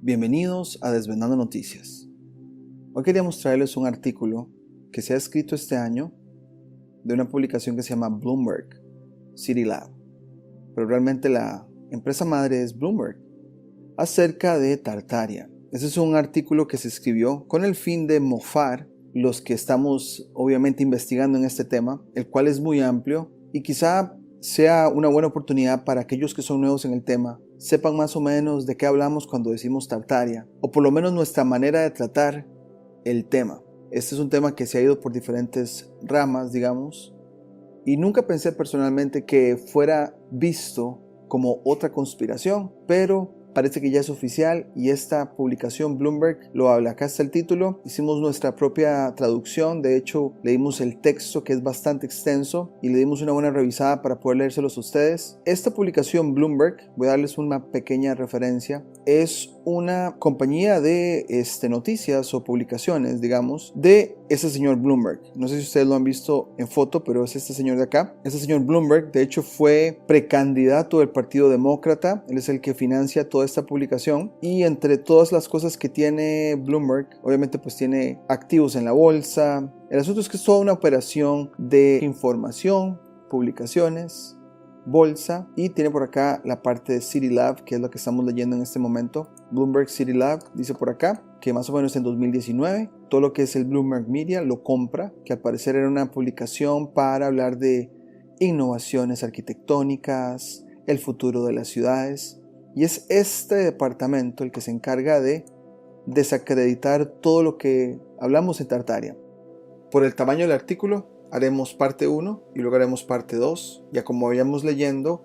Bienvenidos a Desvendando Noticias. Hoy quería mostrarles un artículo que se ha escrito este año de una publicación que se llama Bloomberg City Lab, pero realmente la empresa madre es Bloomberg, acerca de Tartaria. Ese es un artículo que se escribió con el fin de mofar los que estamos obviamente investigando en este tema, el cual es muy amplio y quizá sea una buena oportunidad para aquellos que son nuevos en el tema, sepan más o menos de qué hablamos cuando decimos Tartaria, o por lo menos nuestra manera de tratar el tema. Este es un tema que se ha ido por diferentes ramas, digamos, y nunca pensé personalmente que fuera visto como otra conspiración, pero parece que ya es oficial y esta publicación Bloomberg lo habla. Acá está el título, hicimos nuestra propia traducción, de hecho leímos el texto que es bastante extenso y le dimos una buena revisada para poder leérselos a ustedes. Esta publicación Bloomberg, voy a darles una pequeña referencia, es una compañía de noticias o publicaciones, digamos, de ese señor Bloomberg. No sé si ustedes lo han visto en foto, pero es este señor de acá. Este señor Bloomberg, de hecho, fue precandidato del Partido Demócrata. Él es el que financia toda esta publicación. Y entre todas las cosas que tiene Bloomberg, obviamente pues tiene activos en la bolsa. El asunto es que es toda una operación de información, publicaciones, bolsa, y tiene por acá la parte de City Lab, que es lo que estamos leyendo en este momento. Bloomberg City Lab dice por acá que más o menos en 2019 todo lo que es el Bloomberg Media lo compra, que al parecer era una publicación para hablar de innovaciones arquitectónicas, el futuro de las ciudades, y es este departamento el que se encarga de desacreditar todo lo que hablamos en Tartaria. Por el tamaño del artículo haremos parte 1 y luego haremos parte 2. Ya como vayamos leyendo,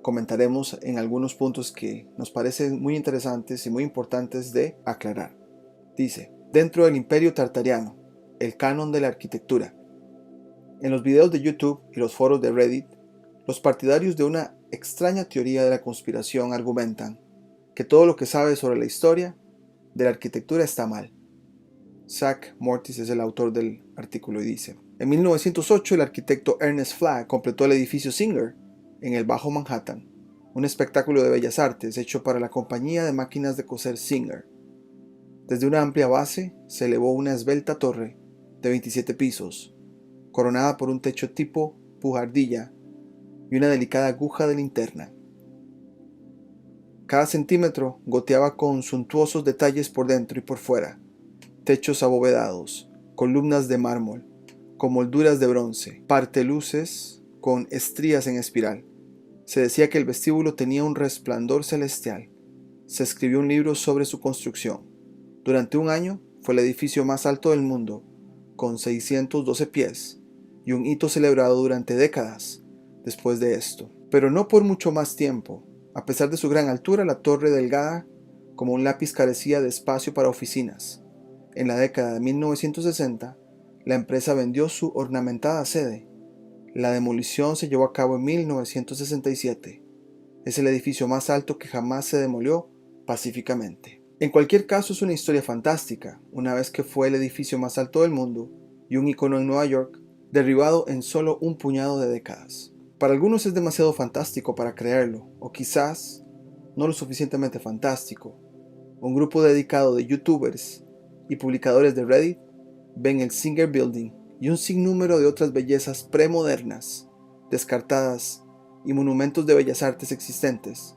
comentaremos en algunos puntos que nos parecen muy interesantes y muy importantes de aclarar. Dice: dentro del imperio tartariano, el canon de la arquitectura. En los videos de YouTube y los foros de Reddit, los partidarios de una extraña teoría de la conspiración argumentan que todo lo que sabe sobre la historia de la arquitectura está mal. Zach Mortis es el autor del artículo y dice: en 1908 el arquitecto Ernest Flagg completó el edificio Singer en el Bajo Manhattan, un espectáculo de bellas artes hecho para la compañía de máquinas de coser Singer. Desde una amplia base se elevó una esbelta torre de 27 pisos, coronada por un techo tipo bujardilla y una delicada aguja de linterna. Cada centímetro goteaba con suntuosos detalles por dentro y por fuera: techos abovedados, columnas de mármol, con molduras de bronce, parteluces con estrías en espiral. Se decía que el vestíbulo tenía un resplandor celestial. Se escribió un libro sobre su construcción. Durante un año fue el edificio más alto del mundo, con 612 pies, y un hito celebrado durante décadas después de esto. Pero no por mucho más tiempo. A pesar de su gran altura, la torre, delgada como un lápiz, carecía de espacio para oficinas. En la década de 1960, la empresa vendió su ornamentada sede. La demolición se llevó a cabo en 1967. Es el edificio más alto que jamás se demolió pacíficamente. En cualquier caso, es una historia fantástica, una vez que fue el edificio más alto del mundo y un icono en Nueva York, derribado en solo un puñado de décadas. Para algunos es demasiado fantástico para creerlo, o quizás no lo suficientemente fantástico. Un grupo dedicado de youtubers y publicadores de Reddit ven el Singer Building y un sinnúmero de otras bellezas premodernas, descartadas y monumentos de bellas artes existentes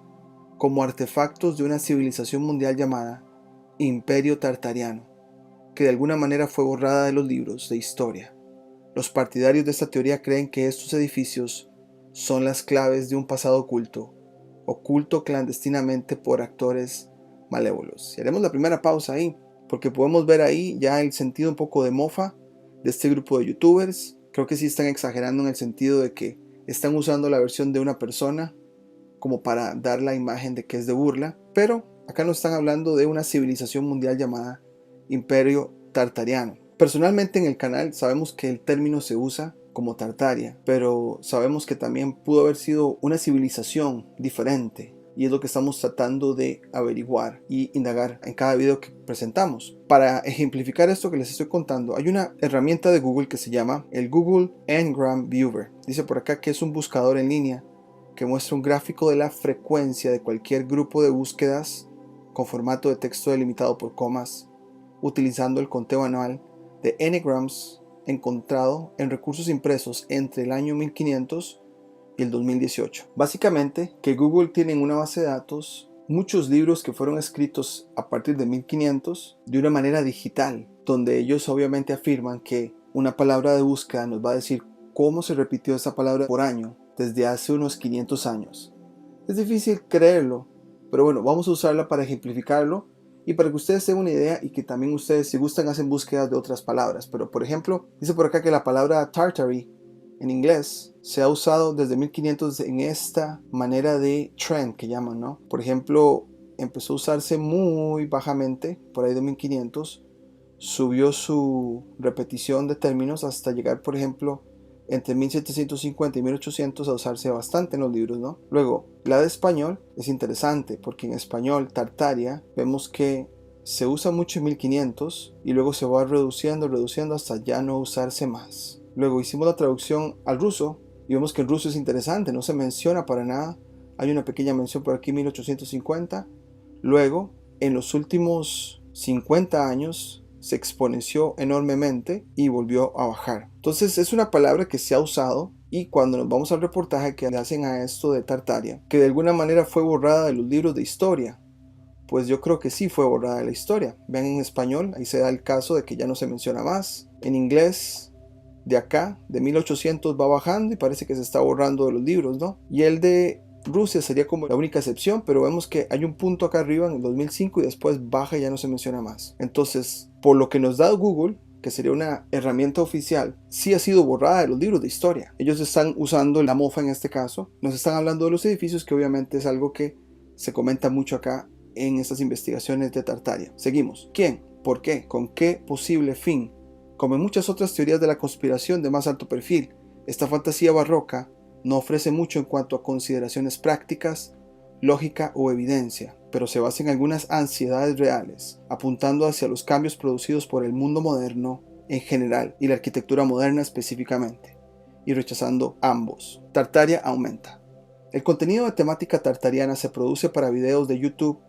como artefactos de una civilización mundial llamada Imperio Tartariano, que de alguna manera fue borrada de los libros de historia. Los partidarios de esta teoría creen que estos edificios son las claves de un pasado oculto clandestinamente por actores malévolos. Y haremos la primera pausa ahí, porque podemos ver ahí ya el sentido un poco de mofa de este grupo de youtubers. Creo que sí están exagerando en el sentido de que están usando la versión de una persona como para dar la imagen de que es de burla, pero acá nos están hablando de una civilización mundial llamada Imperio Tartariano. Personalmente en el canal sabemos que el término se usa como Tartaria, pero sabemos que también pudo haber sido una civilización diferente, y es lo que estamos tratando de averiguar y indagar en cada video que presentamos. Para ejemplificar esto que les estoy contando, hay una herramienta de Google que se llama el Google Ngram Viewer. Dice por acá que es un buscador en línea que muestra un gráfico de la frecuencia de cualquier grupo de búsquedas con formato de texto delimitado por comas, utilizando el conteo anual de n-grams encontrado en recursos impresos entre el año 1500 y el 2018. Básicamente, que Google tiene en una base de datos muchos libros que fueron escritos a partir de 1500 de una manera digital, donde ellos obviamente afirman que una palabra de búsqueda nos va a decir cómo se repitió esa palabra por año desde hace unos 500 años. Es difícil creerlo, pero bueno, vamos a usarla para ejemplificarlo y para que ustedes tengan una idea y que también ustedes, si gustan, hacen búsquedas de otras palabras. Pero por ejemplo, dice por acá que la palabra Tartary en inglés se ha usado desde 1500 en esta manera de trend que llaman, ¿no? Por ejemplo, empezó a usarse muy bajamente por ahí de 1500, subió su repetición de términos hasta llegar, por ejemplo, entre 1750 y 1800 a usarse bastante en los libros, ¿no? Luego, la de español es interesante porque en español Tartaria vemos que se usa mucho en 1500 y luego se va reduciendo hasta ya no usarse más. Luego hicimos la traducción al ruso y vemos que el ruso es interesante, no se menciona para nada. Hay una pequeña mención por aquí, 1850. Luego, en los últimos 50 años, se exponenció enormemente y volvió a bajar. Entonces es una palabra que se ha usado, y cuando nos vamos al reportaje que le hacen a esto de Tartaria, que de alguna manera fue borrada de los libros de historia, pues yo creo que sí fue borrada de la historia. Vean en español, ahí se da el caso de que ya no se menciona más. En inglés, de acá, de 1800 va bajando y parece que se está borrando de los libros, ¿no? Y el de Rusia sería como la única excepción, pero vemos que hay un punto acá arriba en el 2005 y después baja y ya no se menciona más. Entonces, por lo que nos da Google, que sería una herramienta oficial, sí ha sido borrada de los libros de historia. Ellos están usando la mofa en este caso. Nos están hablando de los edificios, que obviamente es algo que se comenta mucho acá en estas investigaciones de Tartaria. Seguimos. ¿Quién? ¿Por qué? ¿Con qué posible fin? Como en muchas otras teorías de la conspiración de más alto perfil, esta fantasía barroca no ofrece mucho en cuanto a consideraciones prácticas, lógica o evidencia, pero se basa en algunas ansiedades reales, apuntando hacia los cambios producidos por el mundo moderno en general y la arquitectura moderna específicamente, y rechazando ambos. Tartaria aumenta. El contenido de temática tartariana se produce para videos de YouTube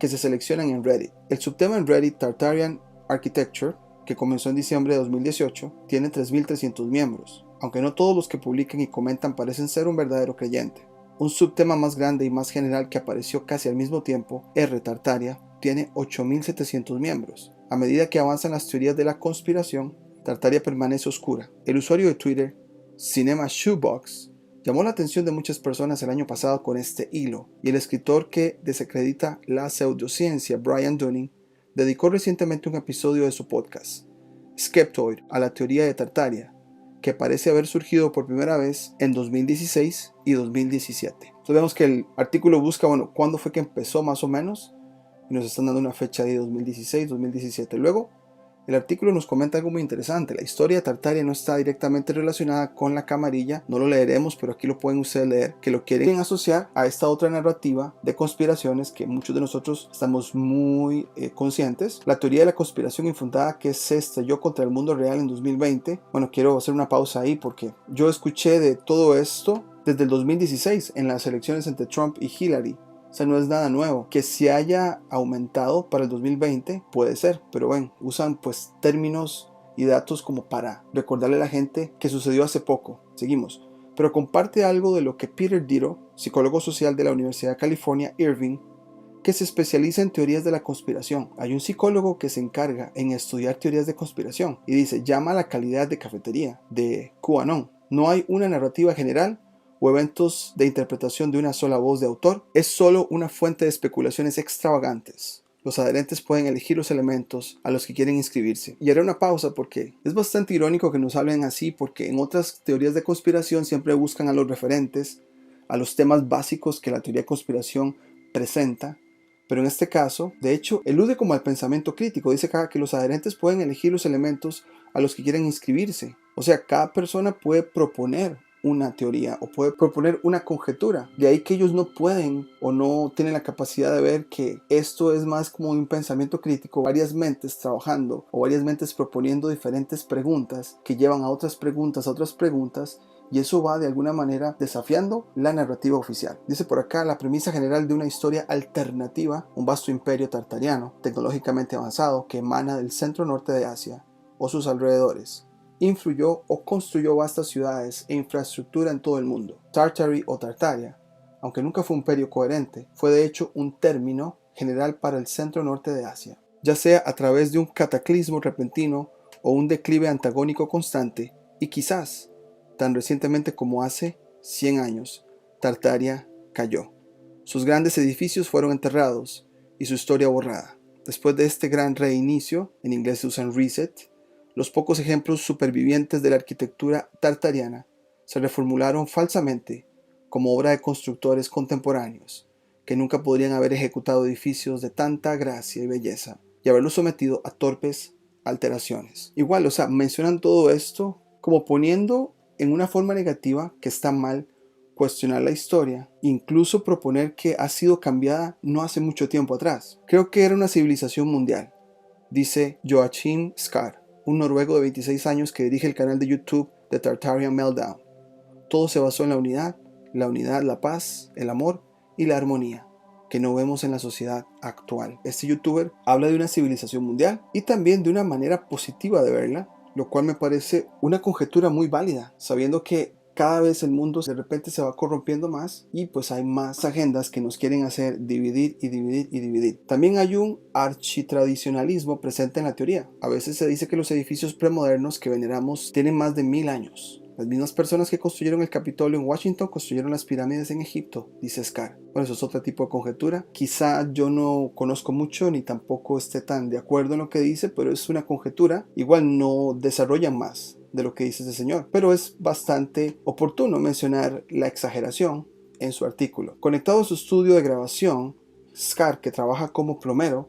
que se seleccionan en Reddit. El subtema en Reddit, Tartarian Architecture, que comenzó en diciembre de 2018, tiene 3.300 miembros, aunque no todos los que publican y comentan parecen ser un verdadero creyente. Un subtema más grande y más general que apareció casi al mismo tiempo, R Tartaria, tiene 8.700 miembros. A medida que avanzan las teorías de la conspiración, Tartaria permanece oscura. El usuario de Twitter, Cinema Shoebox, llamó la atención de muchas personas el año pasado con este hilo, y el escritor que desacredita la pseudociencia, Brian Dunning, dedicó recientemente un episodio de su podcast, Skeptoid, a la teoría de Tartaria, que parece haber surgido por primera vez en 2016 y 2017. Entonces vemos que el artículo busca, cuándo fue que empezó más o menos, y nos están dando una fecha de 2016, 2017. Luego, el artículo nos comenta algo muy interesante. La historia de Tartaria no está directamente relacionada con la camarilla, no lo leeremos, pero aquí lo pueden ustedes leer, que lo quieren asociar a esta otra narrativa de conspiraciones que muchos de nosotros estamos muy conscientes. La teoría de la conspiración infundada que se estrelló contra el mundo real en 2020. Quiero hacer una pausa ahí porque yo escuché de todo esto desde el 2016 en las elecciones entre Trump y Hillary. O sea, no es nada nuevo. Que se haya aumentado para el 2020 puede ser, pero bueno, usan pues términos y datos como para recordarle a la gente que sucedió hace poco. Seguimos. Pero comparte algo de lo que Peter Ditto, psicólogo social de la Universidad de California, Irvine, que se especializa en teorías de la conspiración. Hay un psicólogo que se encarga en estudiar teorías de conspiración y dice, llama a la calidad de cafetería de QAnon. No hay una narrativa general o eventos de interpretación de una sola voz de autor, es solo una fuente de especulaciones extravagantes. Los adherentes pueden elegir los elementos a los que quieren inscribirse. Y haré una pausa porque es bastante irónico que nos hablen así, porque en otras teorías de conspiración siempre buscan a los referentes, a los temas básicos que la teoría de conspiración presenta, pero en este caso, de hecho, elude como al pensamiento crítico. Dice acá que los adherentes pueden elegir los elementos a los que quieren inscribirse. O sea, cada persona puede proponer una teoría o puede proponer una conjetura. De ahí que ellos no pueden o no tienen la capacidad de ver que esto es más como un pensamiento crítico, varias mentes trabajando o varias mentes proponiendo diferentes preguntas que llevan a otras preguntas y eso va de alguna manera desafiando la narrativa oficial. Dice por acá: la premisa general de una historia alternativa, un vasto imperio tartariano, tecnológicamente avanzado, que emana del centro norte de Asia o sus alrededores, influyó o construyó vastas ciudades e infraestructura en todo el mundo. Tartary o Tartaria, aunque nunca fue un imperio coherente, fue de hecho un término general para el centro norte de Asia, ya sea a través de un cataclismo repentino o un declive antagónico constante, y quizás tan recientemente como hace 100 años, Tartaria cayó. Sus grandes edificios fueron enterrados y su historia borrada. Después de este gran reinicio, en inglés se usan reset, los pocos ejemplos supervivientes de la arquitectura tartariana se reformularon falsamente como obra de constructores contemporáneos, que nunca podrían haber ejecutado edificios de tanta gracia y belleza y haberlos sometido a torpes alteraciones. Igual, mencionan todo esto como poniendo en una forma negativa que está mal cuestionar la historia, incluso proponer que ha sido cambiada no hace mucho tiempo atrás. Creo que era una civilización mundial, dice Joachim Skar, un noruego de 26 años que dirige el canal de YouTube The Tartarian Meltdown. Todo se basó en la paz, el amor y la armonía, que no vemos en la sociedad actual. Este youtuber habla de una civilización mundial y también de una manera positiva de verla, lo cual me parece una conjetura muy válida, sabiendo que cada vez el mundo de repente se va corrompiendo más y pues hay más agendas que nos quieren hacer dividir y dividir y dividir. También hay un architradicionalismo presente en la teoría. A veces se dice que los edificios premodernos que veneramos tienen más de 1000 años. Las mismas personas que construyeron el Capitolio en Washington construyeron las pirámides en Egipto, dice Skar. Bueno, eso es otro tipo de conjetura. Quizá yo no conozco mucho ni tampoco esté tan de acuerdo en lo que dice, pero es una conjetura. Igual no desarrollan más de lo que dice ese señor, pero es bastante oportuno mencionar la exageración en su artículo. Conectado a su estudio de grabación, Skar, que trabaja como plomero,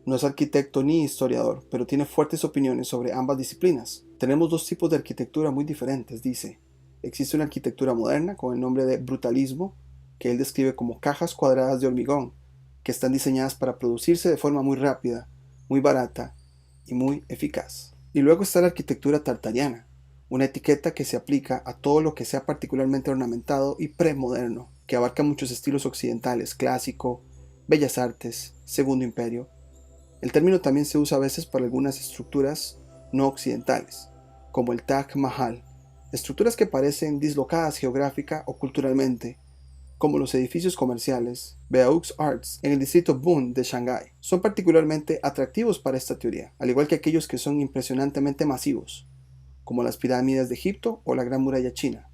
no es arquitecto ni historiador, pero tiene fuertes opiniones sobre ambas disciplinas. Tenemos dos tipos de arquitectura muy diferentes, dice. Existe una arquitectura moderna con el nombre de brutalismo, que él describe como cajas cuadradas de hormigón, que están diseñadas para producirse de forma muy rápida, muy barata y muy eficaz. Y luego está la arquitectura tartariana, una etiqueta que se aplica a todo lo que sea particularmente ornamentado y premoderno, que abarca muchos estilos occidentales, clásico, bellas artes, segundo imperio. El término también se usa a veces para algunas estructuras no occidentales, como el Taj Mahal, estructuras que parecen dislocadas geográfica o culturalmente, como los edificios comerciales Beaux Arts en el distrito Bund de Shanghái. Son particularmente atractivos para esta teoría, al igual que aquellos que son impresionantemente masivos, como las pirámides de Egipto o la Gran Muralla China,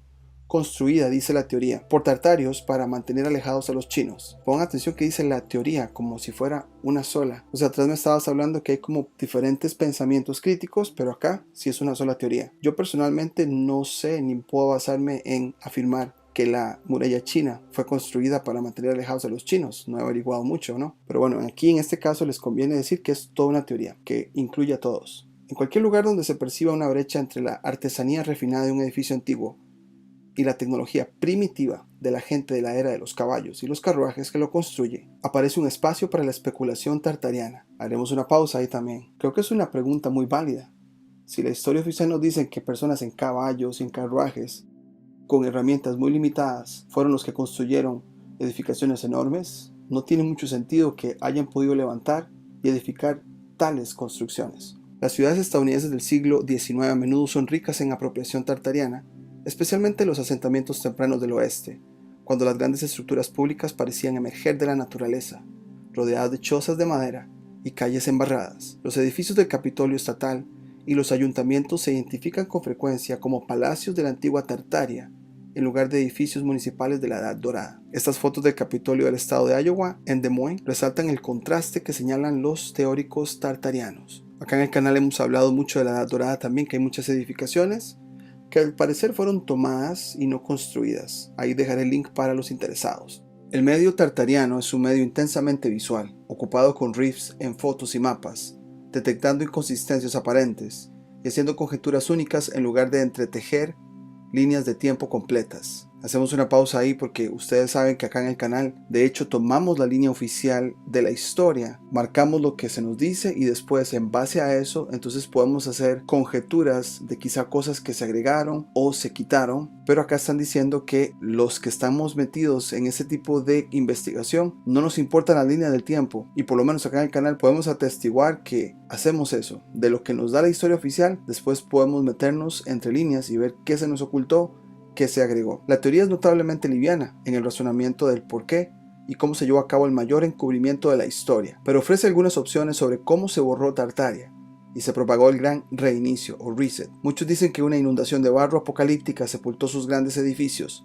construida, dice la teoría, por tartarios para mantener alejados a los chinos. Pongan atención que dice la teoría como si fuera una sola. Atrás me estabas hablando que hay como diferentes pensamientos críticos, pero acá sí es una sola teoría. Yo personalmente no sé ni puedo basarme en afirmar que la muralla china fue construida para mantener alejados a los chinos. No he averiguado mucho, ¿no? Pero bueno, aquí en este caso les conviene decir que es toda una teoría, que incluye a todos. En cualquier lugar donde se perciba una brecha entre la artesanía refinada de un edificio antiguo y la tecnología primitiva de la gente de la era de los caballos y los carruajes que lo construye, aparece un espacio para la especulación tartariana. Haremos una pausa ahí también. Creo que es una pregunta muy válida. Si la historia oficial nos dice que personas en caballos y en carruajes, con herramientas muy limitadas, fueron los que construyeron edificaciones enormes, no tiene mucho sentido que hayan podido levantar y edificar tales construcciones. Las ciudades estadounidenses del siglo XIX a menudo son ricas en apropiación tartariana, especialmente los asentamientos tempranos del oeste, cuando las grandes estructuras públicas parecían emerger de la naturaleza, rodeadas de chozas de madera y calles embarradas. Los edificios del Capitolio Estatal y los ayuntamientos se identifican con frecuencia como palacios de la antigua Tartaria, en lugar de edificios municipales de la Edad Dorada. Estas fotos del Capitolio del estado de Iowa, en Des Moines, resaltan el contraste que señalan los teóricos tartarianos. Acá en el canal hemos hablado mucho de la Edad Dorada también, que hay muchas edificaciones que al parecer fueron tomadas y no construidas. Ahí dejaré el link para los interesados. El medio tartariano es un medio intensamente visual, ocupado con riffs en fotos y mapas, detectando inconsistencias aparentes y haciendo conjeturas únicas en lugar de entretejer líneas de tiempo completas. Hacemos una pausa ahí porque ustedes saben que acá en el canal, de hecho, tomamos la línea oficial de la historia, marcamos lo que se nos dice y después, en base a eso, entonces podemos hacer conjeturas de quizá cosas que se agregaron o se quitaron. Pero acá están diciendo que los que estamos metidos en ese tipo de investigación no nos importa la línea del tiempo, y por lo menos acá en el canal podemos atestiguar que hacemos eso. De lo que nos da la historia oficial, después podemos meternos entre líneas y ver qué se nos ocultó, que se agregó. La teoría es notablemente liviana en el razonamiento del por qué y cómo se llevó a cabo el mayor encubrimiento de la historia, pero ofrece algunas opciones sobre cómo se borró Tartaria y se propagó el gran reinicio o reset. Muchos dicen que una inundación de barro apocalíptica sepultó sus grandes edificios.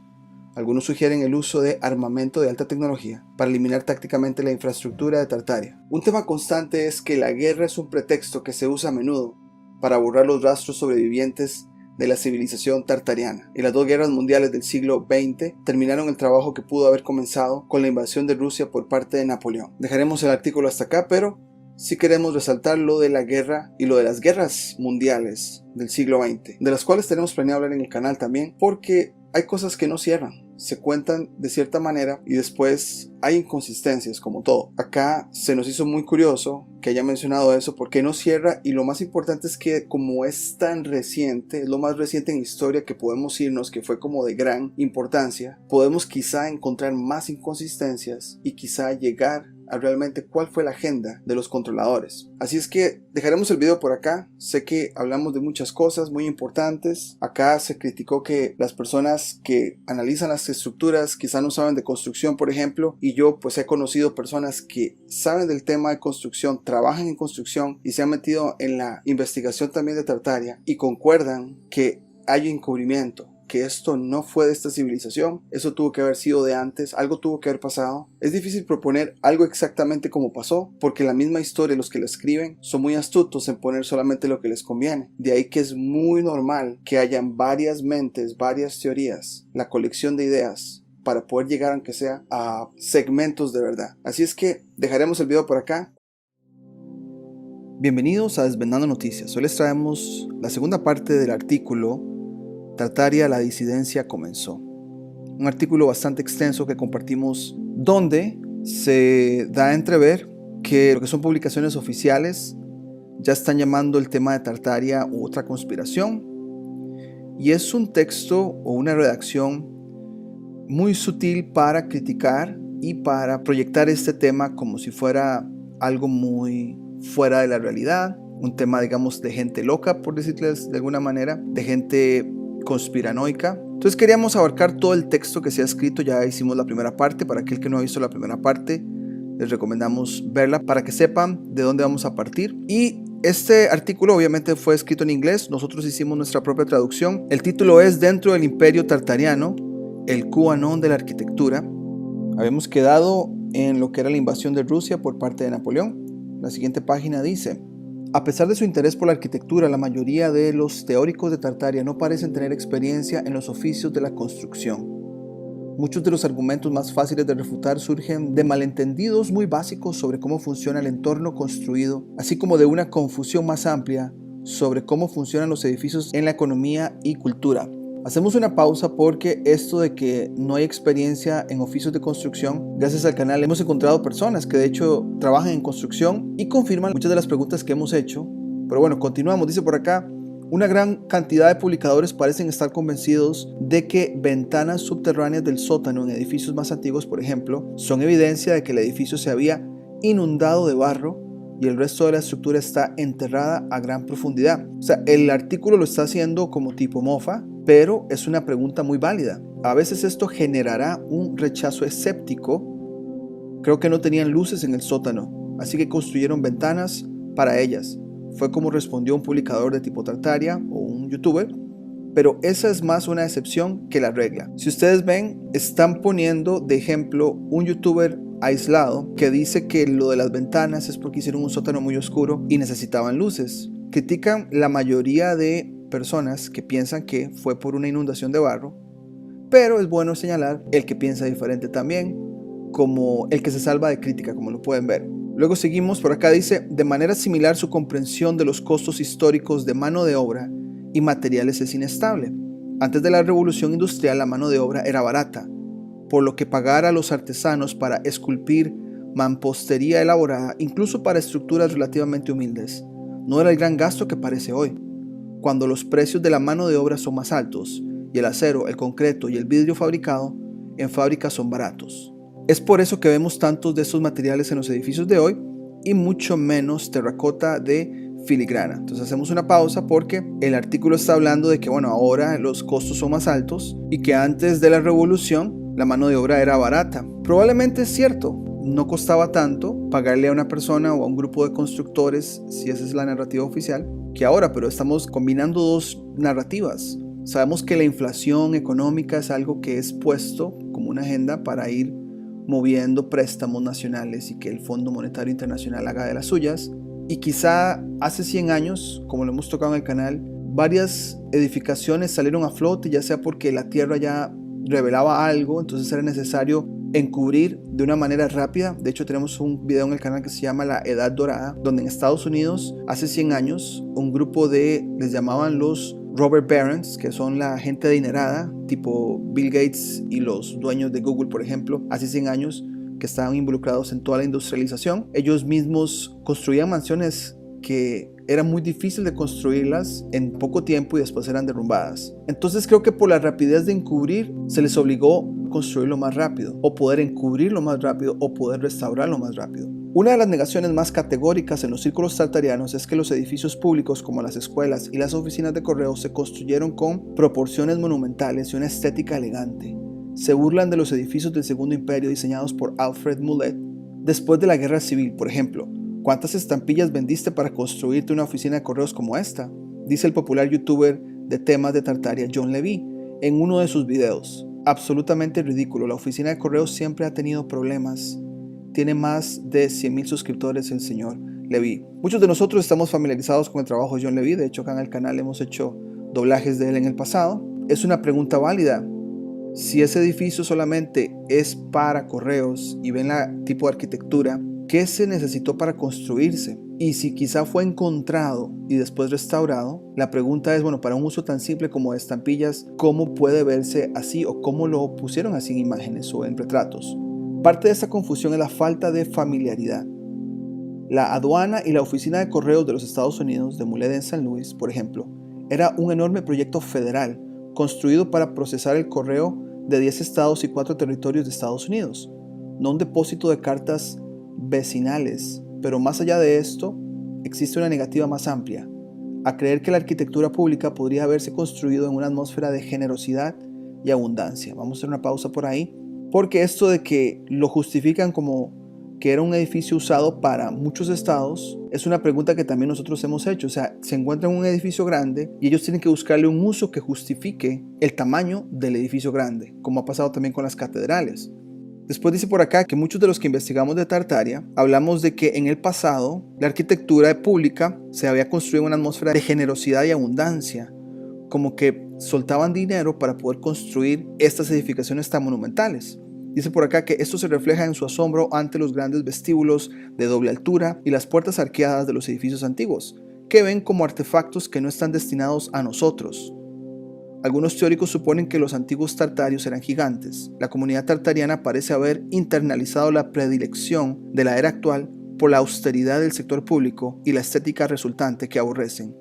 Algunos sugieren el uso de armamento de alta tecnología para eliminar tácticamente la infraestructura de Tartaria. Un tema constante es que la guerra es un pretexto que se usa a menudo para borrar los rastros sobrevivientes de la civilización tartariana, y las dos guerras mundiales del siglo XX terminaron el trabajo que pudo haber comenzado con la invasión de Rusia por parte de Napoleón. Dejaremos el artículo hasta acá, pero sí queremos resaltar lo de la guerra y lo de las guerras mundiales del siglo XX, de las cuales tenemos planeado hablar en el canal también, porque hay cosas que no cierran, se cuentan de cierta manera y después hay inconsistencias, como todo. Acá se nos hizo muy curioso que haya mencionado eso porque no cierra, y lo más importante es que como es tan reciente, es lo más reciente en historia que podemos irnos, que fue como de gran importancia, podemos quizá encontrar más inconsistencias y quizá llegar a realmente cuál fue la agenda de los controladores. Así es que dejaremos el video por acá. Sé que hablamos de muchas cosas muy importantes. Acá se criticó que las personas que analizan las estructuras quizá no saben de construcción, por ejemplo, y yo pues he conocido personas que saben del tema de construcción, trabajan en construcción y se han metido en la investigación también de Tartaria y concuerdan que hay encubrimiento, que esto no fue de esta civilización, eso tuvo que haber sido de antes, algo tuvo que haber pasado. Es difícil proponer algo exactamente como pasó, porque la misma historia, los que la escriben son muy astutos en poner solamente lo que les conviene. De ahí que es muy normal que hayan varias mentes, varias teorías, la colección de ideas, para poder llegar aunque sea a segmentos de verdad. Así es que dejaremos el video por acá. Bienvenidos a Desvendando Noticias. Hoy les traemos la segunda parte del artículo Tartaria, la disidencia comenzó. Un artículo bastante extenso que compartimos, donde se da a entrever que lo que son publicaciones oficiales ya están llamando el tema de Tartaria otra conspiración, y es un texto o una redacción muy sutil para criticar y para proyectar este tema como si fuera algo muy fuera de la realidad, un tema, digamos, de gente loca, por decirles de alguna manera, de gente conspiranoica. Entonces queríamos abarcar todo el texto que se ha escrito. Ya hicimos la primera parte. Para aquel que no ha visto la primera parte, les recomendamos verla para que sepan de dónde vamos a partir. Y este artículo obviamente fue escrito en inglés, nosotros hicimos nuestra propia traducción. El título es Dentro del Imperio Tartariano, el QAnon de la arquitectura. Habíamos quedado en lo que era la invasión de Rusia por parte de Napoleón. La siguiente página dice: a pesar de su interés por la arquitectura, la mayoría de los teóricos de Tartaria no parecen tener experiencia en los oficios de la construcción. Muchos de los argumentos más fáciles de refutar surgen de malentendidos muy básicos sobre cómo funciona el entorno construido, así como de una confusión más amplia sobre cómo funcionan los edificios en la economía y cultura. Hacemos una pausa porque esto de que no hay experiencia en oficios de construcción, gracias al canal hemos encontrado personas que de hecho trabajan en construcción y confirman muchas de las preguntas que hemos hecho. Pero bueno, continuamos. Dice por acá: una gran cantidad de publicadores parecen estar convencidos de que ventanas subterráneas del sótano en edificios más antiguos, por ejemplo, son evidencia de que el edificio se había inundado de barro y el resto de la estructura está enterrada a gran profundidad. O sea, el artículo lo está haciendo como tipo mofa, pero es una pregunta muy válida. A veces esto generará un rechazo escéptico. Creo que no tenían luces en el sótano, así que construyeron ventanas para ellas. Fue como respondió un publicador de tipo Tartaria o un youtuber, pero esa es más una excepción que la regla. Si ustedes ven, están poniendo de ejemplo un youtuber aislado que dice que lo de las ventanas es porque hicieron un sótano muy oscuro y necesitaban luces. Critican la mayoría de personas que piensan que fue por una inundación de barro, pero es bueno señalar el que piensa diferente también, como el que se salva de crítica, como lo pueden ver. Luego seguimos, por acá dice: de manera similar, su comprensión de los costos históricos de mano de obra y materiales es inestable. Antes de la revolución industrial la mano de obra era barata, por lo que pagar a los artesanos para esculpir mampostería elaborada, incluso para estructuras relativamente humildes, no era el gran gasto que parece hoy, cuando los precios de la mano de obra son más altos y el acero, el concreto y el vidrio fabricado en fábricas son baratos. Es por eso que vemos tantos de estos materiales en los edificios de hoy y mucho menos terracota de filigrana. Entonces hacemos una pausa porque el artículo está hablando de que ahora los costos son más altos y que antes de la revolución la mano de obra era barata. Probablemente es cierto, no costaba tanto pagarle a una persona o a un grupo de constructores, si esa es la narrativa oficial, que ahora, pero estamos combinando dos narrativas. Sabemos que la inflación económica es algo que es puesto como una agenda para ir moviendo préstamos nacionales y que el Fondo Monetario Internacional haga de las suyas. Y quizá hace 100 años, como lo hemos tocado en el canal, varias edificaciones salieron a flote, ya sea porque la tierra ya revelaba algo, entonces era necesario encubrir de una manera rápida. De hecho, tenemos un video en el canal que se llama La Edad Dorada, donde en Estados Unidos, hace 100 años, un grupo les llamaban los Robber Barons, que son la gente adinerada, tipo Bill Gates y los dueños de Google, por ejemplo, hace 100 años, que estaban involucrados en toda la industrialización. Ellos mismos construían mansiones que era muy difícil de construirlas en poco tiempo y después eran derrumbadas. Entonces creo que por la rapidez de encubrir se les obligó a construirlo más rápido, o poder encubrirlo más rápido, o poder restaurarlo más rápido. Una de las negaciones más categóricas en los círculos tartarianos es que los edificios públicos como las escuelas y las oficinas de correos se construyeron con proporciones monumentales y una estética elegante. Se burlan de los edificios del Segundo Imperio diseñados por Alfred Mulet después de la Guerra Civil, por ejemplo. ¿Cuántas estampillas vendiste para construirte una oficina de correos como esta?, dice el popular youtuber de temas de Tartaria John Levy en uno de sus videos. Absolutamente ridículo, la oficina de correos siempre ha tenido problemas. Tiene más de 100,000 suscriptores el señor Levy. Muchos de nosotros estamos familiarizados con el trabajo de John Levy, de hecho acá en el canal hemos hecho doblajes de él en el pasado. Es una pregunta válida. Si ese edificio solamente es para correos y ven la tipo de arquitectura, ¿qué se necesitó para construirse? Y si quizá fue encontrado y después restaurado, la pregunta es, para un uso tan simple como estampillas, ¿cómo puede verse así o cómo lo pusieron así en imágenes o en retratos? Parte de esta confusión es la falta de familiaridad. La aduana y la oficina de correos de los Estados Unidos, de Mulet en San Luis, por ejemplo, era un enorme proyecto federal construido para procesar el correo de 10 estados y 4 territorios de Estados Unidos, no un depósito de cartas vecinales. Pero más allá de esto, existe una negativa más amplia, a creer que la arquitectura pública podría haberse construido en una atmósfera de generosidad y abundancia. Vamos a hacer una pausa por ahí, porque esto de que lo justifican como que era un edificio usado para muchos estados, es una pregunta que también nosotros hemos hecho. O sea, se encuentran un edificio grande y ellos tienen que buscarle un uso que justifique el tamaño del edificio grande, como ha pasado también con las catedrales. Después dice por acá que muchos de los que investigamos de Tartaria hablamos de que en el pasado la arquitectura pública se había construido en una atmósfera de generosidad y abundancia, como que soltaban dinero para poder construir estas edificaciones tan monumentales. Dice por acá que esto se refleja en su asombro ante los grandes vestíbulos de doble altura y las puertas arqueadas de los edificios antiguos, que ven como artefactos que no están destinados a nosotros. Algunos teóricos suponen que los antiguos tartarios eran gigantes. La comunidad tartariana parece haber internalizado la predilección de la era actual por la austeridad del sector público y la estética resultante que aborrecen,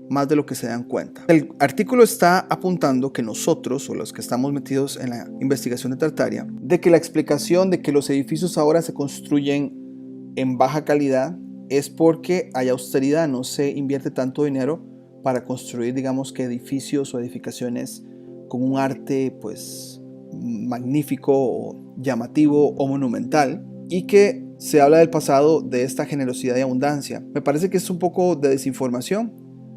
más de lo que se dan cuenta. El artículo está apuntando que nosotros, o los que estamos metidos en la investigación de Tartaria, de que la explicación de que los edificios ahora se construyen en baja calidad es porque hay austeridad, no se invierte tanto dinero para construir, digamos, que edificios o edificaciones con un arte magnífico o llamativo o monumental, y que se habla del pasado de esta generosidad y abundancia. Me parece que es un poco de desinformación.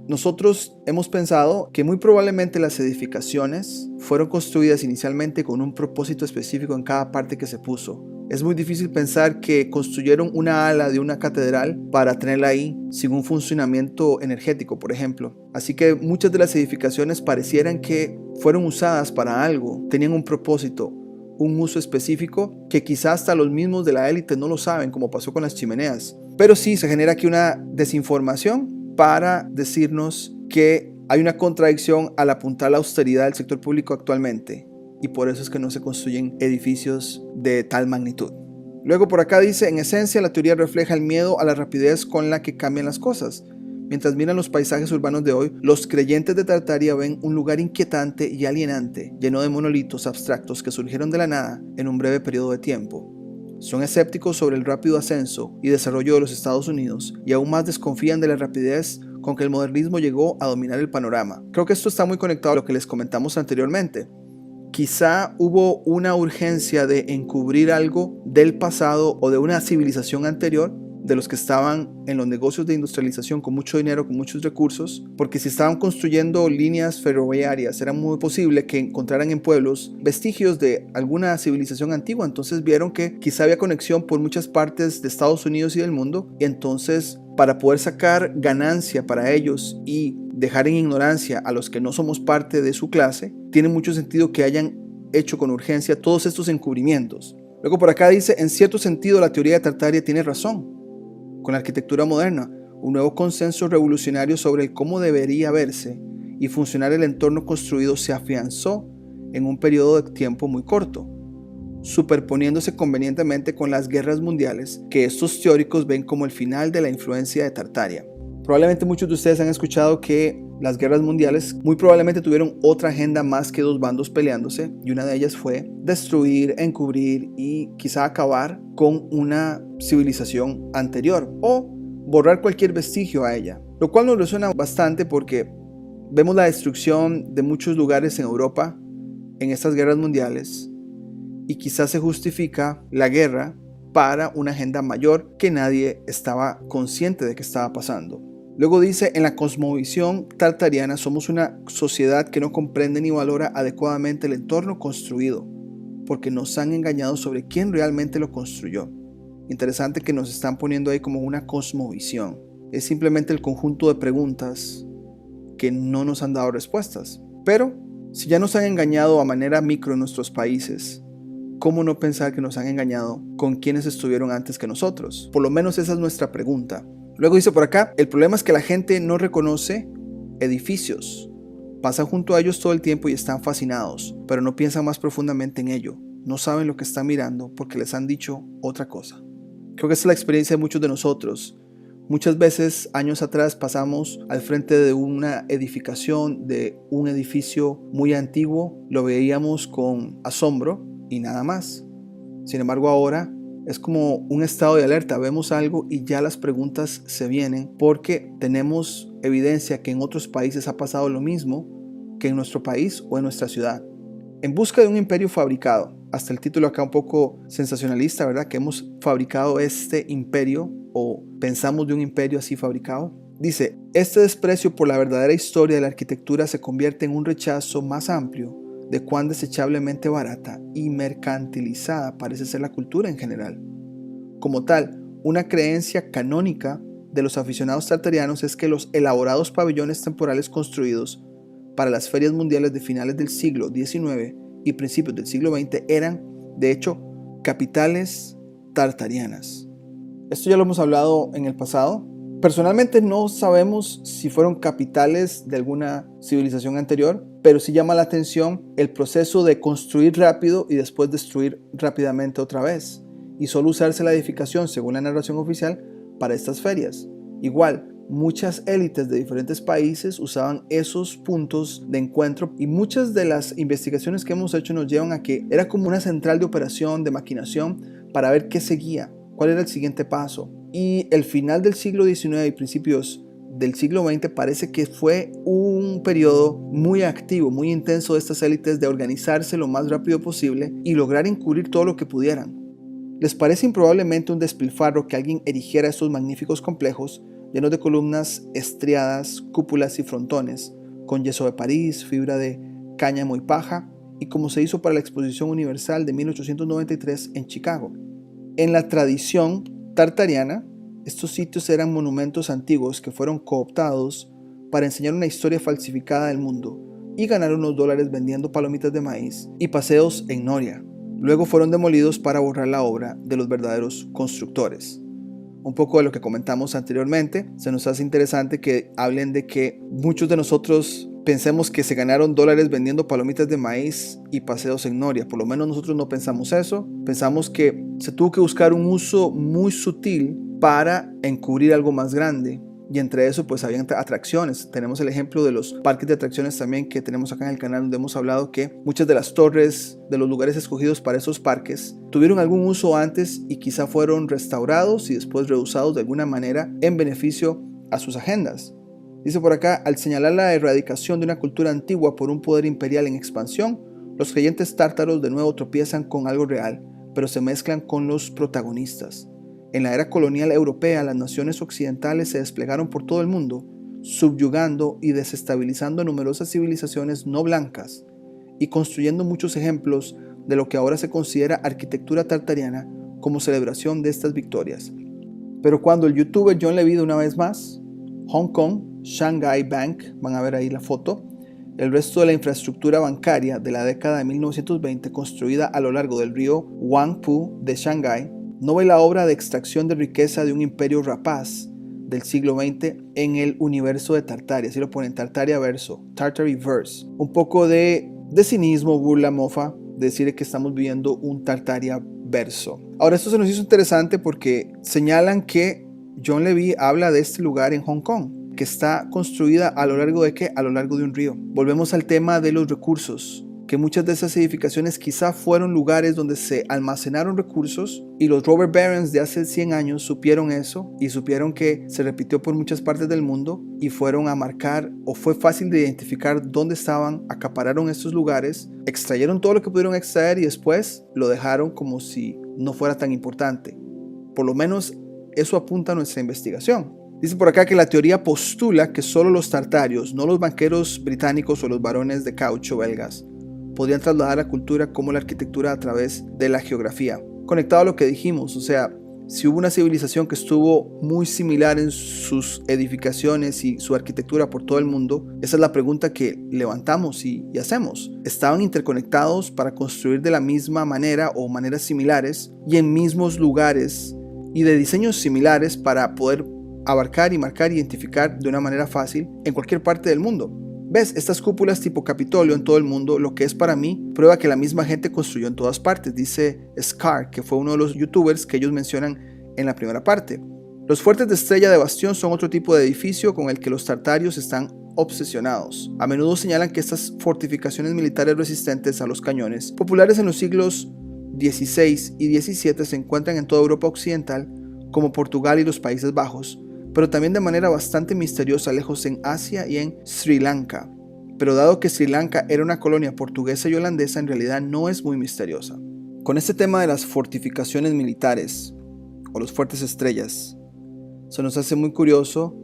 Nosotros hemos pensado que muy probablemente las edificaciones fueron construidas inicialmente con un propósito específico en cada parte que se puso. Es muy difícil pensar que construyeron una ala de una catedral para tenerla ahí sin un funcionamiento energético, por ejemplo. Así que muchas de las edificaciones parecieran que fueron usadas para algo, tenían un propósito, un uso específico que quizás hasta los mismos de la élite no lo saben, como pasó con las chimeneas. Pero sí se genera aquí una desinformación para decirnos que Hay una contradicción al apuntar la austeridad del sector público actualmente y por eso es que no se construyen edificios de tal magnitud. Luego por acá dice, en esencia la teoría refleja el miedo a la rapidez con la que cambian las cosas. Mientras miran los paisajes urbanos de hoy, los creyentes de Tartaria ven un lugar inquietante y alienante, lleno de monolitos abstractos que surgieron de la nada en un breve periodo de tiempo. Son escépticos sobre el rápido ascenso y desarrollo de los Estados Unidos y aún más desconfían de la rapidez con que el modernismo llegó a dominar el panorama. Creo que esto está muy conectado a lo que les comentamos anteriormente. Quizá hubo una urgencia de encubrir algo del pasado o de una civilización anterior de los que estaban en los negocios de industrialización con mucho dinero, con muchos recursos, porque si estaban construyendo líneas ferroviarias era muy posible que encontraran en pueblos vestigios de alguna civilización antigua. Entonces vieron que quizá había conexión por muchas partes de Estados Unidos y del mundo, y entonces para poder sacar ganancia para ellos y dejar en ignorancia a los que no somos parte de su clase, tiene mucho sentido que hayan hecho con urgencia todos estos encubrimientos. Luego por acá dice, en cierto sentido la teoría de Tartaria tiene razón. Con la arquitectura moderna, un nuevo consenso revolucionario sobre el cómo debería verse y funcionar el entorno construido se afianzó en un periodo de tiempo muy corto, superponiéndose convenientemente con las guerras mundiales que estos teóricos ven como el final de la influencia de Tartaria. Probablemente muchos de ustedes han escuchado que las guerras mundiales muy probablemente tuvieron otra agenda más que dos bandos peleándose, y una de ellas fue destruir, encubrir y quizá acabar con una civilización anterior o borrar cualquier vestigio a ella, lo cual nos resuena bastante porque vemos la destrucción de muchos lugares en Europa en estas guerras mundiales y quizás se justifica la guerra para una agenda mayor que nadie estaba consciente de que estaba pasando. Luego dice, en la cosmovisión tartariana somos una sociedad que no comprende ni valora adecuadamente el entorno construido, porque nos han engañado sobre quién realmente lo construyó. Interesante que nos están poniendo ahí como una cosmovisión. Es simplemente el conjunto de preguntas que no nos han dado respuestas. Pero, si ya nos han engañado a manera micro en nuestros países, ¿cómo no pensar que nos han engañado con quienes estuvieron antes que nosotros? Por lo menos esa es nuestra pregunta. Luego dice por acá, el problema es que la gente no reconoce edificios. Pasan junto a ellos todo el tiempo y están fascinados, pero no piensan más profundamente en ello. No saben lo que están mirando porque les han dicho otra cosa. Creo que esa es la experiencia de muchos de nosotros. Muchas veces, años atrás, pasamos al frente de una edificación, de un edificio muy antiguo, lo veíamos con asombro y nada más. Sin embargo, ahora es como un estado de alerta, vemos algo y ya las preguntas se vienen porque tenemos evidencia que en otros países ha pasado lo mismo que en nuestro país o en nuestra ciudad. En busca de un imperio fabricado, hasta el título acá un poco sensacionalista, ¿verdad? Que hemos fabricado este imperio o pensamos de un imperio así fabricado. Dice, este desprecio por la verdadera historia de la arquitectura se convierte en un rechazo más amplio de cuán desechablemente barata y mercantilizada parece ser la cultura en general. Como tal, una creencia canónica de los aficionados tartarianos es que los elaborados pabellones temporales construidos para las ferias mundiales de finales del siglo XIX y principios del siglo XX eran, de hecho, capitales tartarianas. Esto ya lo hemos hablado en el pasado. Personalmente no sabemos si fueron capitales de alguna civilización anterior, pero sí llama la atención el proceso de construir rápido y después destruir rápidamente otra vez, y solo usarse la edificación, según la narración oficial, para estas ferias. Igual, muchas élites de diferentes países usaban esos puntos de encuentro y muchas de las investigaciones que hemos hecho nos llevan a que era como una central de operación, de maquinación, para ver qué seguía, cuál era el siguiente paso. Y el final del siglo XIX y principios del siglo XX parece que fue un periodo muy activo, muy intenso de estas élites de organizarse lo más rápido posible y lograr encubrir todo lo que pudieran. ¿Les parece improbablemente un despilfarro que alguien erigiera estos magníficos complejos llenos de columnas estriadas, cúpulas y frontones, con yeso de París, fibra de cáñamo y paja, y como se hizo para la Exposición Universal de 1893 en Chicago? En la tradición tartariana, estos sitios eran monumentos antiguos que fueron cooptados para enseñar una historia falsificada del mundo y ganar unos dólares vendiendo palomitas de maíz y paseos en noria. Luego fueron demolidos para borrar la obra de los verdaderos constructores. un poco de lo que comentamos anteriormente. Se nos hace interesante que hablen de que muchos de nosotros pensemos que se ganaron dólares vendiendo palomitas de maíz y paseos en noria. Por lo menos nosotros no pensamos eso. Pensamos que se tuvo que buscar un uso muy sutil para encubrir algo más grande. Y entre eso pues habían atracciones. Tenemos el ejemplo de los parques de atracciones también que tenemos acá en el canal, donde hemos hablado que muchas de las torres de los lugares escogidos para esos parques tuvieron algún uso antes y quizá fueron restaurados y después reusados de alguna manera en beneficio a sus agendas. Dice por acá, al señalar la erradicación de una cultura antigua por un poder imperial en expansión, los creyentes tártaros de nuevo tropiezan con algo real, pero se mezclan con los protagonistas. En la era colonial europea, las naciones occidentales se desplegaron por todo el mundo, subyugando y desestabilizando numerosas civilizaciones no blancas y construyendo muchos ejemplos de lo que ahora se considera arquitectura tartariana como celebración de estas victorias. Pero cuando el youtuber John Levy, una vez más, Hong Kong, Shanghai Bank, van a ver ahí la foto, el resto de la infraestructura bancaria de la década de 1920 construida a lo largo del río Huangpu de Shanghái, no ve la obra de extracción de riqueza de un imperio rapaz del siglo XX en el universo de Tartaria. Así lo ponen, Tartaria verso, Tartaryverse. Un poco de cinismo, burla, mofa, decir que estamos viviendo un Tartaria verso. Ahora, esto se nos hizo interesante porque señalan que John Levy habla de este lugar en Hong Kong, que está construida a lo largo de ¿qué? A lo largo de un río. Volvemos al tema de los recursos, que muchas de esas edificaciones quizá fueron lugares donde se almacenaron recursos y los robber barons de hace 100 años supieron eso y supieron que se repitió por muchas partes del mundo y fueron a marcar, o fue fácil de identificar dónde estaban, acapararon estos lugares, extrayeron todo lo que pudieron extraer y después lo dejaron como si no fuera tan importante. Por lo menos eso apunta a nuestra investigación. Dice por acá que la teoría postula que solo los tartarios, no los banqueros británicos o los barones de caucho belgas, podrían trasladar la cultura como la arquitectura a través de la geografía. Conectado a lo que dijimos, o sea, si hubo una civilización que estuvo muy similar en sus edificaciones y su arquitectura por todo el mundo, esa es la pregunta que levantamos y hacemos. ¿Estaban interconectados para construir de la misma manera o maneras similares y en mismos lugares y de diseños similares para poder abarcar y marcar e identificar de una manera fácil en cualquier parte del mundo? ¿Ves? Estas cúpulas tipo Capitolio en todo el mundo, lo que es para mí, prueba que la misma gente construyó en todas partes, dice Scar, que fue uno de los youtubers que ellos mencionan en la primera parte. Los fuertes de estrella de bastión son otro tipo de edificio con el que los tartarios están obsesionados. A menudo señalan que estas fortificaciones militares resistentes a los cañones, populares en los siglos XVI y XVII, se encuentran en toda Europa occidental, como Portugal y los Países Bajos, pero también de manera bastante misteriosa lejos en Asia y en Sri Lanka. Pero dado que Sri Lanka era una colonia portuguesa y holandesa, en realidad no es muy misteriosa. Con este tema de las fortificaciones militares o los fuertes estrellas, se nos hace muy curioso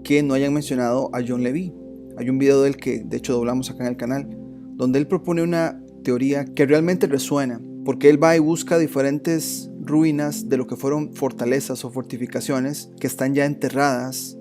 que no hayan mencionado a John Levy. Hay un video de él que de hecho doblamos acá en el canal, donde él propone una teoría que realmente resuena, porque él va y busca diferentes ruinas de lo que fueron fortalezas o fortificaciones que están ya enterradas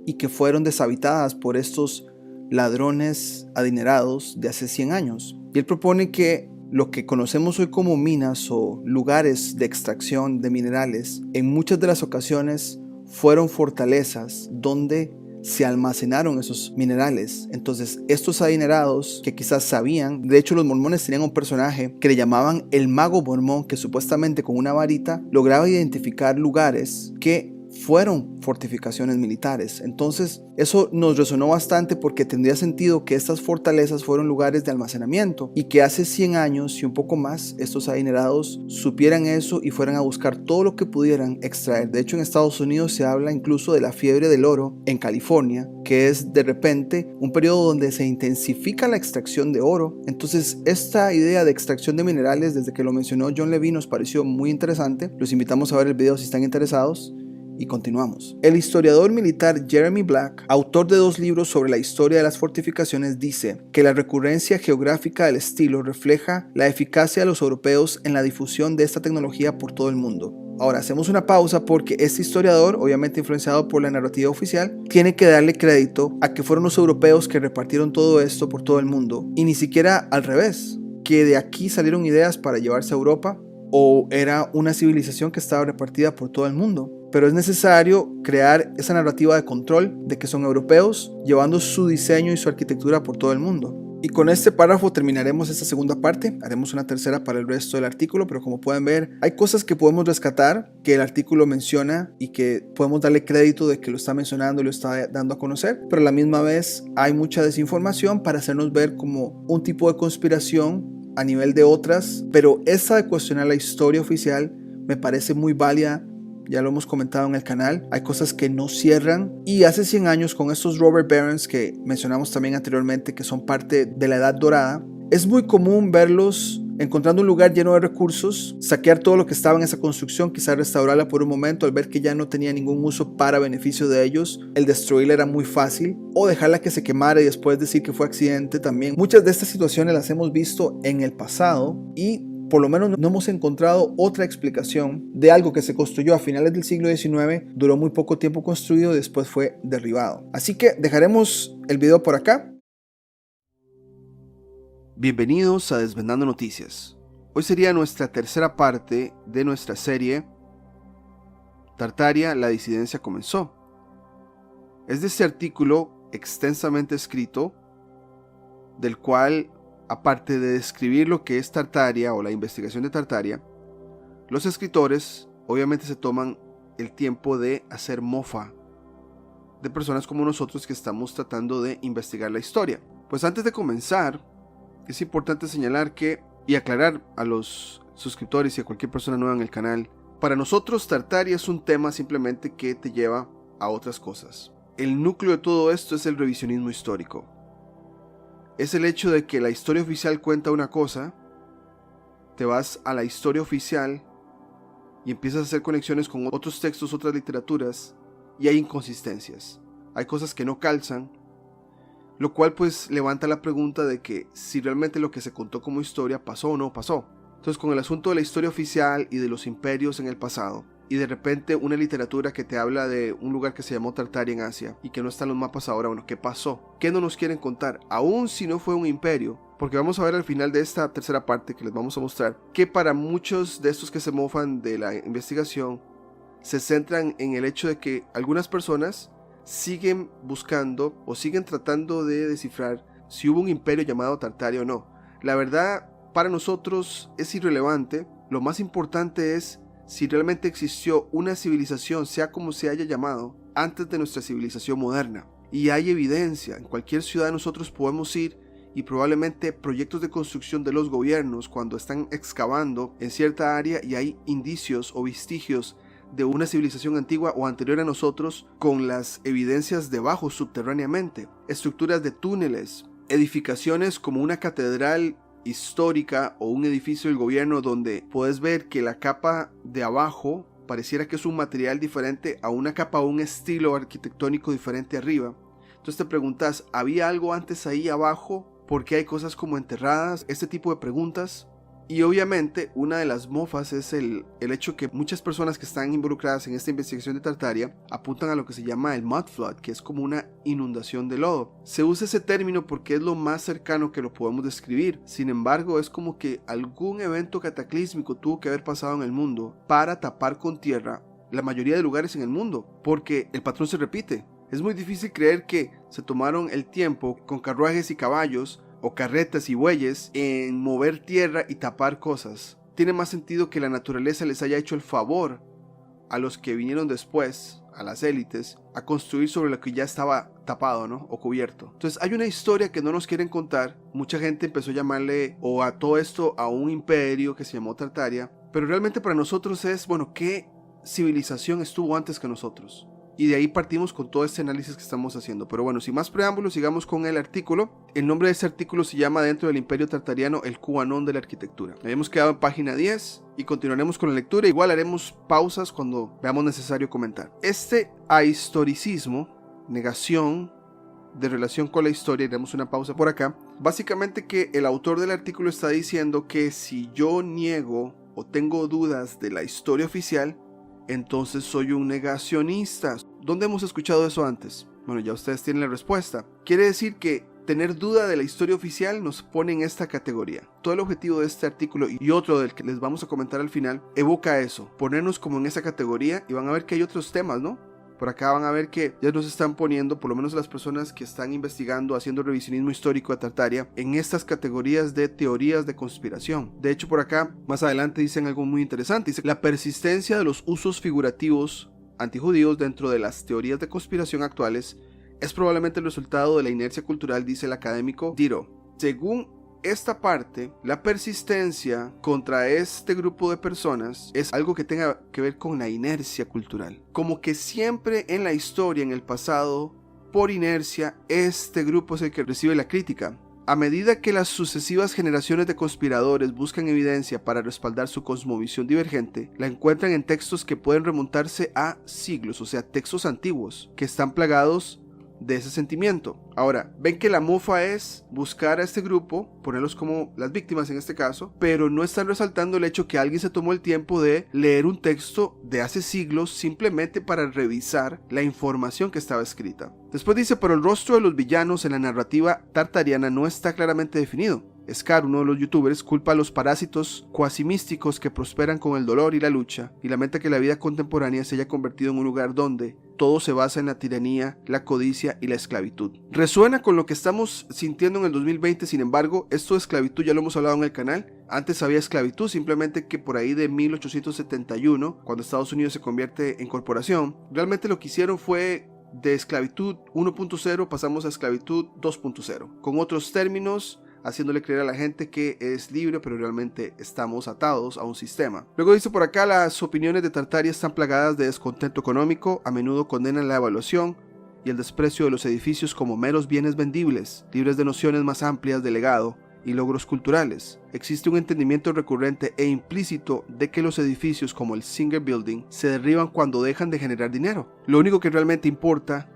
y que fueron deshabitadas por estos ladrones adinerados de hace 100 años. Y él propone que lo que conocemos hoy como minas o lugares de extracción de minerales, en muchas de las ocasiones fueron fortalezas donde se almacenaron esos minerales. Entonces estos adinerados que quizás sabían, de hecho los mormones tenían un personaje que le llamaban el mago mormón, que supuestamente con una varita lograba identificar lugares que fueron fortificaciones militares. Entonces eso nos resonó bastante porque tendría sentido que estas fortalezas fueron lugares de almacenamiento y que hace 100 años y un poco más estos adinerados supieran eso y fueran a buscar todo lo que pudieran extraer. De hecho, en Estados Unidos se habla incluso de la fiebre del oro en California, que es de repente un periodo donde se intensifica la extracción de oro. Entonces esta idea de extracción de minerales, desde que lo mencionó John Levy, nos pareció muy interesante. Los invitamos a ver el video si están interesados. Y continuamos. El historiador militar Jeremy Black, autor de 2 libros sobre la historia de las fortificaciones, dice que la recurrencia geográfica del estilo refleja la eficacia de los europeos en la difusión de esta tecnología por todo el mundo. Ahora hacemos una pausa porque este historiador, obviamente influenciado por la narrativa oficial, tiene que darle crédito a que fueron los europeos que repartieron todo esto por todo el mundo y ni siquiera al revés, que de aquí salieron ideas para llevarse a Europa o era una civilización que estaba repartida por todo el mundo. pero es necesario crear esa narrativa de control de que son europeos, llevando su diseño y su arquitectura por todo el mundo. Y con este párrafo terminaremos esta segunda parte, haremos una tercera para el resto del artículo, pero como pueden ver, hay cosas que podemos rescatar que el artículo menciona y que podemos darle crédito de que lo está mencionando y lo está dando a conocer, pero a la misma vez hay mucha desinformación para hacernos ver como un tipo de conspiración a nivel de otras, pero esa de cuestionar la historia oficial me parece muy válida. Ya lo hemos comentado en el canal, hay cosas que no cierran, y hace 100 años con estos robber barons que mencionamos también anteriormente, que son parte de la edad dorada, es muy común verlos encontrando un lugar lleno de recursos, saquear todo lo que estaba en esa construcción, quizás restaurarla por un momento al ver que ya no tenía ningún uso para beneficio de ellos, el destruirla era muy fácil, o dejarla que se quemara y después decir que fue accidente también. Muchas de estas situaciones las hemos visto en el pasado y por lo menos no hemos encontrado otra explicación de algo que se construyó a finales del siglo XIX, duró muy poco tiempo construido y después fue derribado. Así que dejaremos el video por acá. Bienvenidos a Desvendando Noticias. Hoy sería nuestra tercera parte de nuestra serie Tartaria, la disidencia comenzó. Es de este artículo extensamente escrito, del cual, aparte de describir lo que es Tartaria o la investigación de Tartaria, los escritores obviamente se toman el tiempo de hacer mofa de personas como nosotros que estamos tratando de investigar la historia. Pues antes de comenzar, es importante señalar que, y aclarar a los suscriptores y a cualquier persona nueva en el canal, para nosotros Tartaria es un tema simplemente que te lleva a otras cosas. El núcleo de todo esto es el revisionismo histórico. Es el hecho de que la historia oficial cuenta una cosa, te vas a la historia oficial y empiezas a hacer conexiones con otros textos, otras literaturas, y hay inconsistencias. Hay cosas que no calzan, lo cual pues levanta la pregunta de que si realmente lo que se contó como historia pasó o no pasó. Entonces, con el asunto de la historia oficial y de los imperios en el pasado, y de repente una literatura que te habla de un lugar que se llamó Tartaria en Asia y que no está en los mapas ahora, bueno, ¿qué pasó? ¿Qué no nos quieren contar? Aún si no fue un imperio, porque vamos a ver al final de esta tercera parte que les vamos a mostrar que para muchos de estos que se mofan de la investigación se centran en el hecho de que algunas personas siguen buscando o siguen tratando de descifrar si hubo un imperio llamado Tartaria o no. La verdad, para nosotros es irrelevante. Lo más importante es si realmente existió una civilización, sea como se haya llamado, antes de nuestra civilización moderna. Y hay evidencia, en cualquier ciudad nosotros podemos ir y probablemente proyectos de construcción de los gobiernos cuando están excavando en cierta área y hay indicios o vestigios de una civilización antigua o anterior a nosotros con las evidencias debajo subterráneamente, estructuras de túneles, edificaciones como una catedral histórica o un edificio del gobierno donde puedes ver que la capa de abajo pareciera que es un material diferente a una capa o un estilo arquitectónico diferente arriba. Entonces te preguntas, ¿había algo antes ahí abajo? ¿Por qué hay cosas como enterradas? Este tipo de preguntas. Y obviamente una de las mofas es el hecho que muchas personas que están involucradas en esta investigación de Tartaria apuntan a lo que se llama el mud flood, que es como una inundación de lodo. Se usa ese término porque es lo más cercano que lo podemos describir. Sin embargo, es como que algún evento cataclísmico tuvo que haber pasado en el mundo para tapar con tierra la mayoría de lugares en el mundo, porque el patrón se repite. Es muy difícil creer que se tomaron el tiempo con carruajes y caballos o carretas y bueyes en mover tierra y tapar cosas. Tiene más sentido que la naturaleza les haya hecho el favor a los que vinieron después, a las élites, a construir sobre lo que ya estaba tapado, ¿no? O cubierto. Entonces hay una historia que no nos quieren contar. Mucha gente empezó a llamarle o a todo esto a un imperio que se llamó Tartaria, pero realmente para nosotros es, bueno, ¿qué civilización estuvo antes que nosotros? Y de ahí partimos con todo este análisis que estamos haciendo. Pero bueno, sin más preámbulos, sigamos con el artículo. El nombre de este artículo se llama Dentro del Imperio Tartariano, el QAnon de la arquitectura. Habíamos quedado en página 10 y continuaremos con la lectura. Igual haremos pausas cuando veamos necesario comentar. Este ahistoricismo, negación de relación con la historia, haremos una pausa por acá. Básicamente que el autor del artículo está diciendo que si yo niego o tengo dudas de la historia oficial, entonces soy un negacionista. ¿Dónde hemos escuchado eso antes? Bueno, ya ustedes tienen la respuesta. Quiere decir que tener duda de la historia oficial nos pone en esta categoría. Todo el objetivo de este artículo y otro del que les vamos a comentar al final evoca eso, ponernos como en esa categoría, y van a ver que hay otros temas, ¿no? Por acá van a ver que ya nos están poniendo, por lo menos las personas que están investigando, haciendo revisionismo histórico de Tartaria, en estas categorías de teorías de conspiración. De hecho, por acá, más adelante dicen algo muy interesante. Dice, la persistencia de los usos figurativos antijudíos dentro de las teorías de conspiración actuales es probablemente el resultado de la inercia cultural, dice el académico Diro. Según esta parte, la persistencia contra este grupo de personas es algo que tenga que ver con la inercia cultural. Como que siempre en la historia, en el pasado, por inercia, este grupo es el que recibe la crítica. A medida que las sucesivas generaciones de conspiradores buscan evidencia para respaldar su cosmovisión divergente, la encuentran en textos que pueden remontarse a siglos, o sea, textos antiguos, que están plagados de ese sentimiento. Ahora, ven que la mofa es buscar a este grupo, ponerlos como las víctimas en este caso, pero no están resaltando el hecho que alguien se tomó el tiempo de leer un texto de hace siglos simplemente para revisar la información que estaba escrita. Después dice, pero el rostro de los villanos en la narrativa tartariana no está claramente definido. Scar, uno de los youtubers, culpa a los parásitos cuasimísticos que prosperan con el dolor y la lucha, y lamenta que la vida contemporánea se haya convertido en un lugar donde todo se basa en la tiranía, la codicia y la esclavitud. Resuena con lo que estamos sintiendo en el 2020, sin embargo, esto de esclavitud ya lo hemos hablado en el canal. Antes había esclavitud, simplemente que por ahí de 1871, cuando Estados Unidos se convierte en corporación, realmente lo que hicieron fue de esclavitud 1.0 pasamos a esclavitud 2.0, con otros términos, haciéndole creer a la gente que es libre, pero realmente estamos atados a un sistema. Luego dice por acá, las opiniones de Tartaria están plagadas de descontento económico, a menudo condenan la evaluación y el desprecio de los edificios como meros bienes vendibles, libres de nociones más amplias de legado y logros culturales. Existe un entendimiento recurrente e implícito de que los edificios como el Singer Building se derriban cuando dejan de generar dinero. Lo único que realmente importa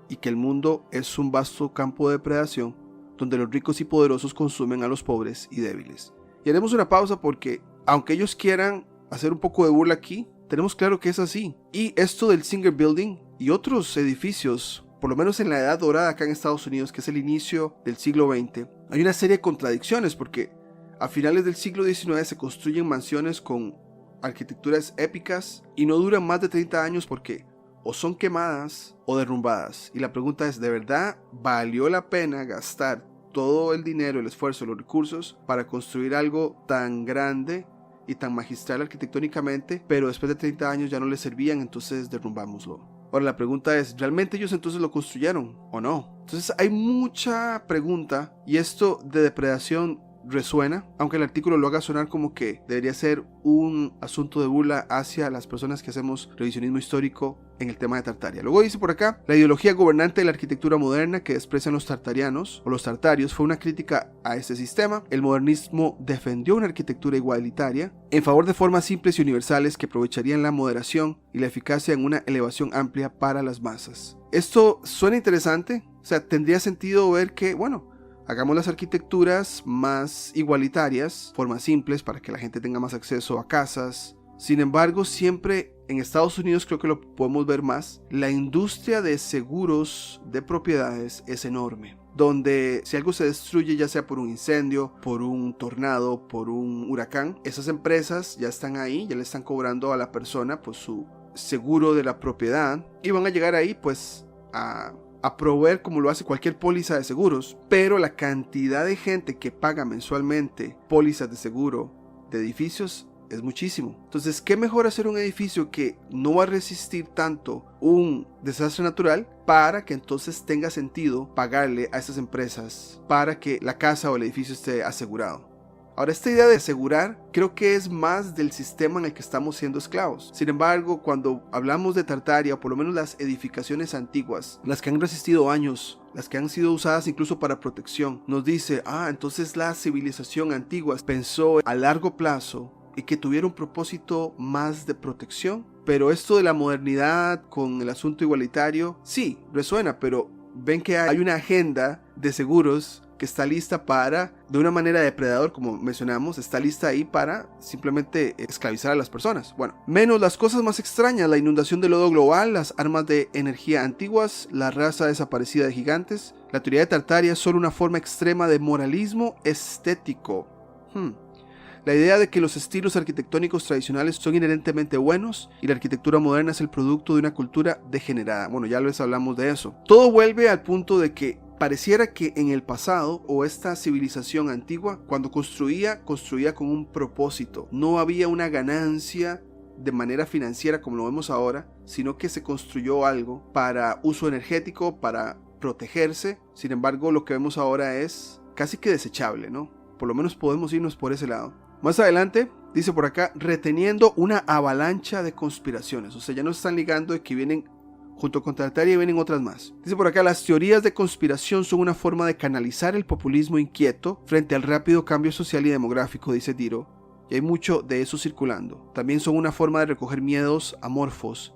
y que el mundo es un vasto campo de depredación donde los ricos y poderosos consumen a los pobres y débiles. Y haremos una pausa porque, aunque ellos quieran hacer un poco de burla aquí, tenemos claro que es así. Y esto del Singer Building y otros edificios, por lo menos en la Edad Dorada acá en Estados Unidos, que es el inicio del siglo XX, hay una serie de contradicciones porque a finales del siglo XIX se construyen mansiones con arquitecturas épicas y no duran más de 30 años porque o son quemadas o derrumbadas. Y la pregunta es, ¿de verdad valió la pena gastar todo el dinero, el esfuerzo, los recursos para construir algo tan grande y tan magistral arquitectónicamente, pero después de 30 años ya no les servían, entonces derrumbámoslo? Ahora la pregunta es, ¿realmente ellos entonces lo construyeron o no? Entonces hay mucha pregunta y esto de depredación resuena, aunque el artículo lo haga sonar como que debería ser un asunto de burla hacia las personas que hacemos revisionismo histórico en el tema de Tartaria. Luego dice por acá, la ideología gobernante de la arquitectura moderna que desprecian los tartarianos o los tartarios fue una crítica a este sistema. El modernismo defendió una arquitectura igualitaria en favor de formas simples y universales que aprovecharían la moderación y la eficacia en una elevación amplia para las masas. Esto suena interesante, o sea, tendría sentido ver que, bueno, hagamos las arquitecturas más igualitarias, formas simples para que la gente tenga más acceso a casas. Sin embargo, siempre en Estados Unidos creo que lo podemos ver más. La industria de seguros de propiedades es enorme. Donde si algo se destruye, ya sea por un incendio, por un tornado, por un huracán, esas empresas ya están ahí, ya le están cobrando a la persona pues su seguro de la propiedad y van a llegar ahí pues a proveer como lo hace cualquier póliza de seguros, pero la cantidad de gente que paga mensualmente pólizas de seguro de edificios es muchísimo. Entonces, ¿qué mejor hacer un edificio que no va a resistir tanto un desastre natural para que entonces tenga sentido pagarle a esas empresas para que la casa o el edificio esté asegurado? Ahora, esta idea de asegurar creo que es más del sistema en el que estamos siendo esclavos. Sin embargo, cuando hablamos de Tartaria, o por lo menos las edificaciones antiguas, las que han resistido años, las que han sido usadas incluso para protección, nos dice, entonces la civilización antigua pensó a largo plazo y que tuviera un propósito más de protección. Pero esto de la modernidad con el asunto igualitario, sí, resuena, pero ven que hay una agenda de seguros que está lista para, de una manera depredador, como mencionamos, está lista ahí para simplemente esclavizar a las personas. Bueno, menos las cosas más extrañas, la inundación de lodo global, las armas de energía antiguas, la raza desaparecida de gigantes. La teoría de Tartaria es solo una forma extrema de moralismo estético. La idea de que los estilos arquitectónicos tradicionales son inherentemente buenos y la arquitectura moderna es el producto de una cultura degenerada. Bueno, ya les hablamos de eso. Todo vuelve al punto de que pareciera que en el pasado, o esta civilización antigua, cuando construía con un propósito. No había una ganancia de manera financiera como lo vemos ahora, sino que se construyó algo para uso energético, para protegerse. Sin embargo, lo que vemos ahora es casi que desechable, ¿no? Por lo menos podemos irnos por ese lado. Más adelante, dice por acá, reteniendo una avalancha de conspiraciones. O sea, ya nos están ligando de que vienen, junto con Tartaria, vienen otras más. Dice por acá, las teorías de conspiración son una forma de canalizar el populismo inquieto frente al rápido cambio social y demográfico, dice Diro. Y hay mucho de eso circulando. También son una forma de recoger miedos amorfos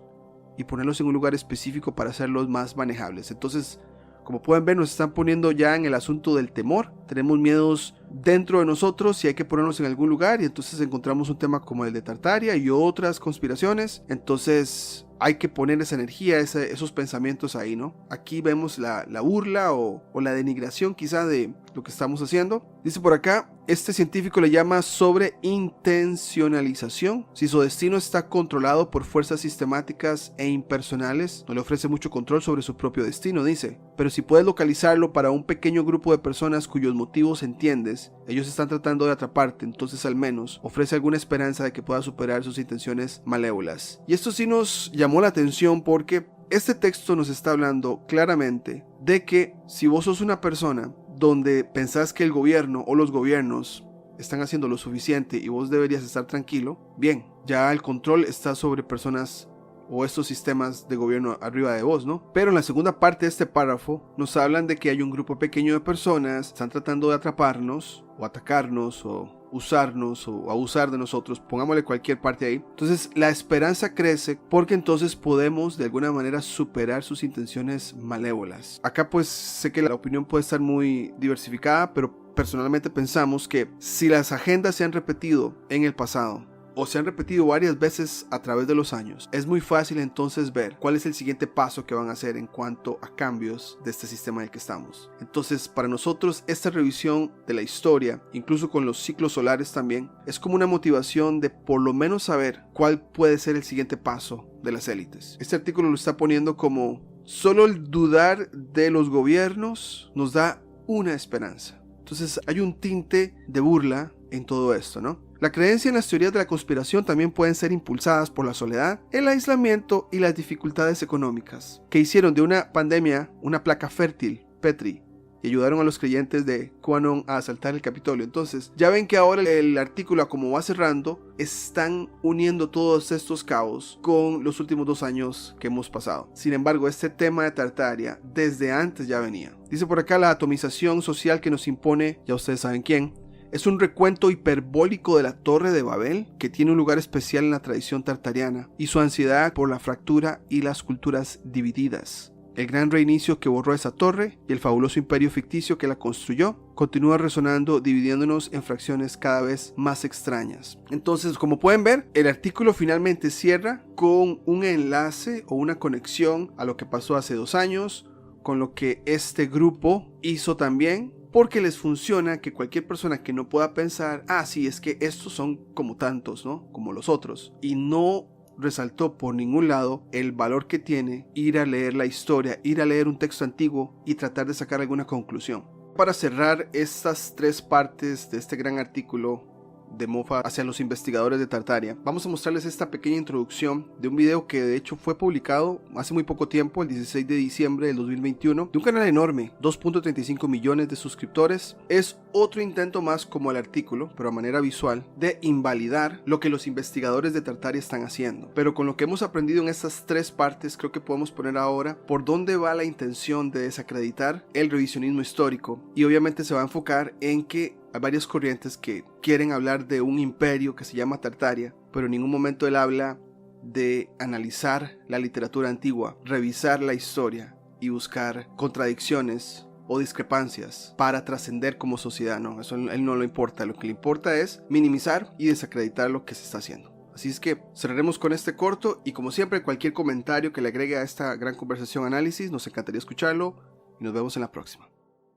y ponerlos en un lugar específico para hacerlos más manejables. Entonces, como pueden ver, nos están poniendo ya en el asunto del temor. Tenemos miedos dentro de nosotros y hay que ponernos en algún lugar, y entonces encontramos un tema como el de Tartaria y otras conspiraciones. Entonces hay que poner esa energía, esos pensamientos ahí, ¿no? Aquí vemos la burla o la denigración quizá de lo que estamos haciendo. Dice por acá, este científico le llama sobreintencionalización. Si su destino está controlado por fuerzas sistemáticas e impersonales, no le ofrece mucho control sobre su propio destino, dice. Pero si puedes localizarlo para un pequeño grupo de personas cuyos motivos entiendes, ellos están tratando de atraparte, entonces al menos ofrece alguna esperanza de que puedas superar sus intenciones malévolas. Y esto sí nos llamó la atención porque este texto nos está hablando claramente de que si vos sos una persona donde pensás que el gobierno o los gobiernos están haciendo lo suficiente y vos deberías estar tranquilo, bien, ya el control está sobre personas o estos sistemas de gobierno arriba de vos, ¿no? Pero en la segunda parte de este párrafo nos hablan de que hay un grupo pequeño de personas que están tratando de atraparnos o atacarnos o usarnos o abusar de nosotros, pongámosle cualquier parte ahí. Entonces la esperanza crece porque entonces podemos de alguna manera superar sus intenciones malévolas. Acá pues sé que la opinión puede estar muy diversificada, pero personalmente pensamos que si las agendas se han repetido en el pasado o se han repetido varias veces a través de los años, es muy fácil entonces ver cuál es el siguiente paso que van a hacer en cuanto a cambios de este sistema en el que estamos. Entonces, para nosotros, esta revisión de la historia, incluso con los ciclos solares también, es como una motivación de por lo menos saber cuál puede ser el siguiente paso de las élites. Este artículo lo está poniendo como solo el dudar de los gobiernos nos da una esperanza. Entonces, hay un tinte de burla en todo esto, ¿no? La creencia en las teorías de la conspiración también pueden ser impulsadas por la soledad, el aislamiento y las dificultades económicas, que hicieron de una pandemia una placa fértil, Petri, y ayudaron a los creyentes de QAnon a asaltar el Capitolio. Entonces, ya ven que ahora el artículo, como va cerrando, están uniendo todos estos caos con los últimos 2 años que hemos pasado. Sin embargo, este tema de Tartaria desde antes ya venía. Dice por acá, la atomización social que nos impone, ya ustedes saben quién, es un recuento hiperbólico de la Torre de Babel, que tiene un lugar especial en la tradición tartariana, y su ansiedad por la fractura y las culturas divididas. El gran reinicio que borró esa torre y el fabuloso imperio ficticio que la construyó continúa resonando, dividiéndonos en fracciones cada vez más extrañas. Entonces, como pueden ver, el artículo finalmente cierra con un enlace o una conexión a lo que pasó hace 2 años, con lo que este grupo hizo también, porque les funciona que cualquier persona que no pueda pensar, sí, es que estos son como tantos, ¿no? Como los otros. Y no resaltó por ningún lado el valor que tiene ir a leer la historia, ir a leer un texto antiguo y tratar de sacar alguna conclusión. Para cerrar estas 3 partes de este gran artículo de Moffat hacia los investigadores de Tartaria, vamos a mostrarles esta pequeña introducción de un video que de hecho fue publicado hace muy poco tiempo, el 16 de diciembre del 2021, de un canal enorme, 2.35 millones de suscriptores. Es otro intento más, como el artículo, pero a manera visual, de invalidar lo que los investigadores de Tartaria están haciendo. Pero con lo que hemos aprendido en estas 3 partes, creo que podemos poner ahora por dónde va la intención de desacreditar el revisionismo histórico, y obviamente se va a enfocar en que hay varias corrientes que quieren hablar de un imperio que se llama Tartaria, pero en ningún momento él habla de analizar la literatura antigua, revisar la historia y buscar contradicciones o discrepancias para trascender como sociedad. No, eso a él no le importa. Lo que le importa es minimizar y desacreditar lo que se está haciendo. Así es que cerraremos con este corto y como siempre cualquier comentario que le agregue a esta gran conversación análisis, nos encantaría escucharlo y nos vemos en la próxima.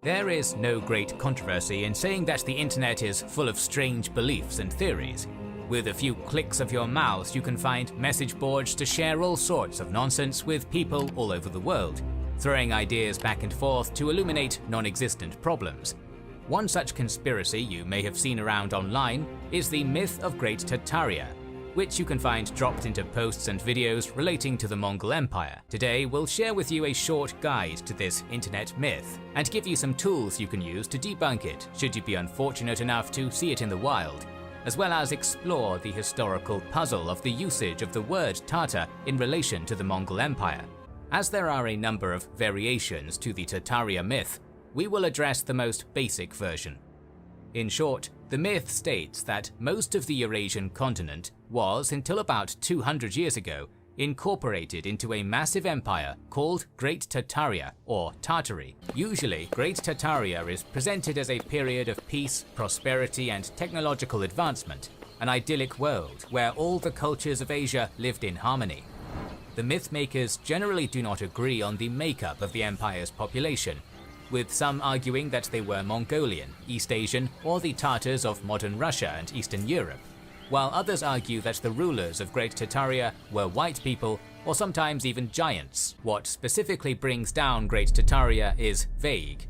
There is no great controversy in saying that the internet is full of strange beliefs and theories. With a few clicks of your mouse, you can find message boards to share all sorts of nonsense with people all over the world, throwing ideas back and forth to illuminate non-existent problems. One such conspiracy you may have seen around online is the myth of Great Tartaria, which you can find dropped into posts and videos relating to the Mongol Empire. Today, we'll share with you a short guide to this internet myth, and give you some tools you can use to debunk it, should you be unfortunate enough to see it in the wild, as well as explore the historical puzzle of the usage of the word Tartar in relation to the Mongol Empire. As there are a number of variations to the Tartaria myth, we will address the most basic version. In short, the myth states that most of the Eurasian continent was, until about 200 years ago, incorporated into a massive empire called Great Tartaria or Tartary. Usually, Great Tartaria is presented as a period of peace, prosperity, and technological advancement, an idyllic world where all the cultures of Asia lived in harmony. The mythmakers generally do not agree on the makeup of the empire's population, with some arguing that they were Mongolian, East Asian, or the Tartars of modern Russia and Eastern Europe, while others argue that the rulers of Great Tartaria were white people or sometimes even giants. What specifically brings down Great Tartaria is vague.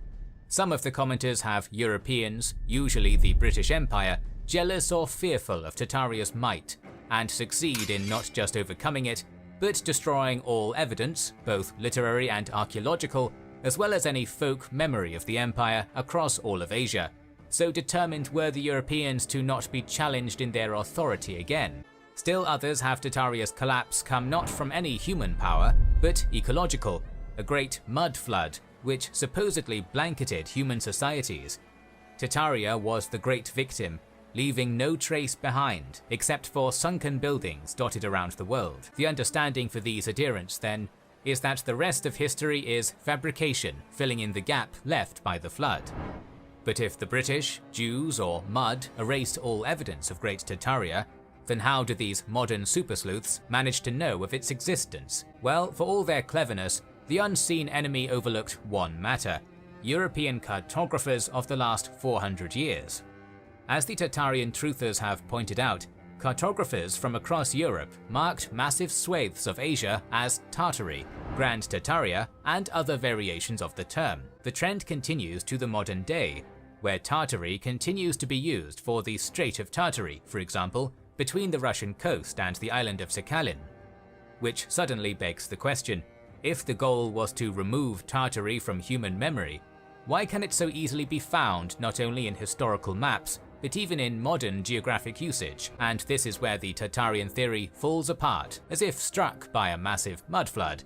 Some of the commenters have Europeans, usually the British Empire, jealous or fearful of Tartaria's might, and succeed in not just overcoming it, but destroying all evidence, both literary and archaeological, as well as any folk memory of the empire across all of Asia. So determined were the Europeans to not be challenged in their authority again. Still others have Tartaria's collapse come not from any human power, but ecological, a great mud flood which supposedly blanketed human societies. Tartaria was the great victim, leaving no trace behind except for sunken buildings dotted around the world. The understanding for these adherents, then, is that the rest of history is fabrication, filling in the gap left by the flood. But if the British, Jews, or mud erased all evidence of Great Tartaria, then how do these modern super sleuths manage to know of its existence? Well, for all their cleverness, the unseen enemy overlooked one matter: European cartographers of the last 400 years. As the Tartarian truthers have pointed out, cartographers from across Europe marked massive swathes of Asia as Tartary, Grand Tartaria, and other variations of the term. The trend continues to the modern day, where Tartary continues to be used for the Strait of Tartary, for example, between the Russian coast and the island of Sakhalin. Which suddenly begs the question, if the goal was to remove Tartary from human memory, why can it so easily be found not only in historical maps, but even in modern geographic usage? And this is where the Tartarian theory falls apart, as if struck by a massive mud flood.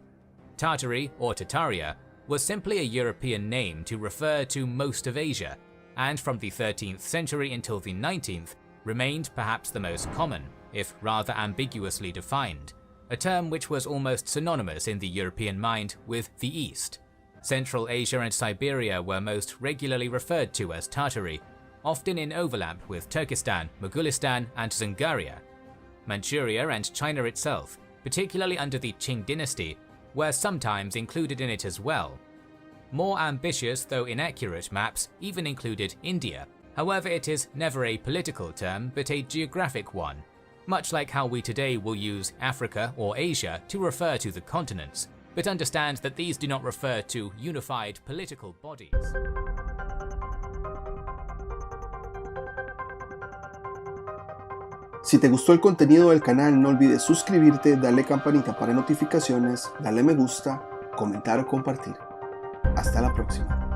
Tartary, or Tartaria, was simply a European name to refer to most of Asia, and from the 13th century until the 19th, remained perhaps the most common, if rather ambiguously defined, a term which was almost synonymous in the European mind with the East. Central Asia and Siberia were most regularly referred to as Tartary, often in overlap with Turkestan, Mughalistan, and Dzungaria. Manchuria and China itself, particularly under the Qing dynasty, were sometimes included in it as well. More ambitious though inaccurate maps even included India. However, it is never a political term but a geographic one, much like how we today will use Africa or Asia to refer to the continents, but understand that these do not refer to unified political bodies. Si te gustó el contenido del canal, no olvides suscribirte, darle campanita para notificaciones, darle me gusta, comentar o compartir. Hasta la próxima.